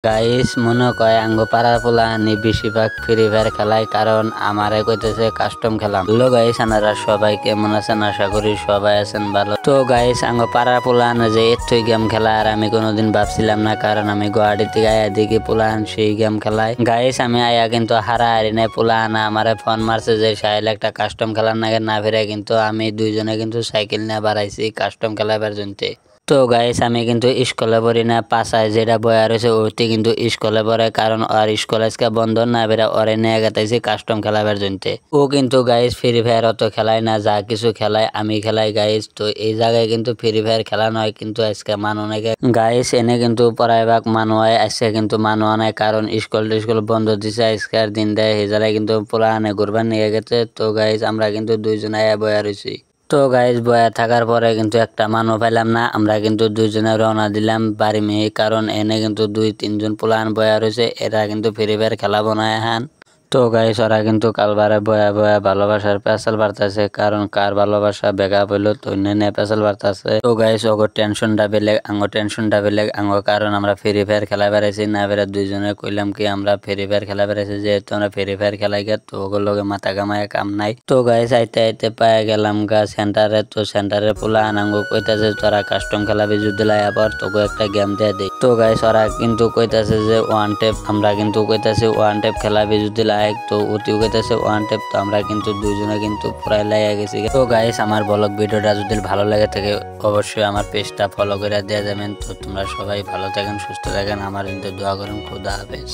Guys মনে কয় আঙ্গ পাড়ার পোলা আনি বেশিরভাগ ফ্রি ফায়ার খেলায় কারণ আমারে কইতেছে কাস্টম খেলাম। হ্যালো গাইস, আপনারা সবাই কেমন আছেন? আশা করি সবাই আছেন ভালো। তো গাইস আঙ্গ পাড়ার পোলা আনে যে এতই গেম খেলা আর আমি কোনোদিন ভাবছিলাম না, কারণ আমি গুয়াহাটি থেকে আয়া দেখি পোলা আন সেই গেম খেলায়। গাইস আমি আয়া কিন্তু হারি নাই, পোলা আনা আমারে ফোন মারছে যে সাহেল একটা কাস্টম খেলার নাগে না ফিরে, কিন্তু আমি দুইজনে কিন্তু সাইকেল নিয়ে বাড়াইছি কাস্টম খেলাবার জন্য। তো গাইস আমি কিন্তু স্কুলে পড়ি না, পাশায় যেটা বয়া রয়েছে ওইটি কিন্তু স্কুলে পড়ে, কারণ আর স্কুল আজকে বন্ধ না বেরা ওরে নিয়ে গেতাইছি কাস্টম খেলাবার জন্য। ও কিন্তু গাইস ফ্রি ফায়ার অত খেলায় না, যা কিছু খেলায় আমি খেলাই গাইস। তো এই জায়গায় কিন্তু ফ্রি ফায়ার খেলা নয়, কিন্তু আজকে মানু নাকি গাইস এনে কিন্তু প্রায়ভাগ মানু হয়, আজকে কিন্তু মানু নাই, কারণ স্কুল বন্ধ দিছে আজকের দিন দেয়, এই জায়গায় কিন্তু পোলা আনে ঘুরবার নিয়ে গেছে। তো গাইস আমরা কিন্তু দুইজন আয়া বয়া রয়েছি। তো গাইস বয়া থাকার পরে কিন্তু একটা মানুষ পাইলাম না, আমরা কিন্তু দুইজনে রওনা দিলাম বাড়ি মেয়ে, কারণ এনে কিন্তু 2-3 জন পোলান বয়া রয়েছে, এরা কিন্তু ফ্রি ফায়ার খেলা বনায় হান। তো গাইস ওরা কিন্তু কালবারে বয়া বয়া ভালোবাসার পেশাল বাড়তেছে, কারণ কার ভালোবাসা বেগা পেলো তো নে পেশাল বাড়তেছে। তো গাইস ওগো টেনশনটা বেলেগ আঙ্গ কারণ আমরা ফ্রি ফায়ার খেলা বেড়াইছি না বেড়া দুইজনে কইলাম কি আমরা ফ্রি ফায়ার খেলা বেড়াইছি, যেহেতু আমরা ফ্রি ফায়ার খেলাই গে তো ওগুলো লগে মাথা কামায় কাম নাই। তো গাইস আইতে পায়ে গেলাম গা সেন্টারে। তো সেন্টারে পোলা আনাঙ্গ কইতাছে তোরা কাস্টম খেলাবি যদি লাই আবার তোকে একটা গেম দিয়ে দেই। তো গাইস ওরা কিন্তু কইতাছে যে ওয়ান টেপ, আমরা কিন্তু কইতাছি ওয়ান টেপ খেলাবি যদি লাই, তো অতিও কইতাছে ওয়ান টেপ। তো আমরা কিন্তু দুইজনে কিন্তু পুরাই লাইয়া গেছি। তো গাইস আমার ব্লগ ভিডিওটা যদি ভালো লাগে থাকে অবশ্যই আমার পেজটা ফলো করে দেওয়া যাবেন। তো তোমরা সবাই ভালো থাকেন, সুস্থ থাকেন, আমার কিন্তু দোয়া করেন। খোদা হাফেজ।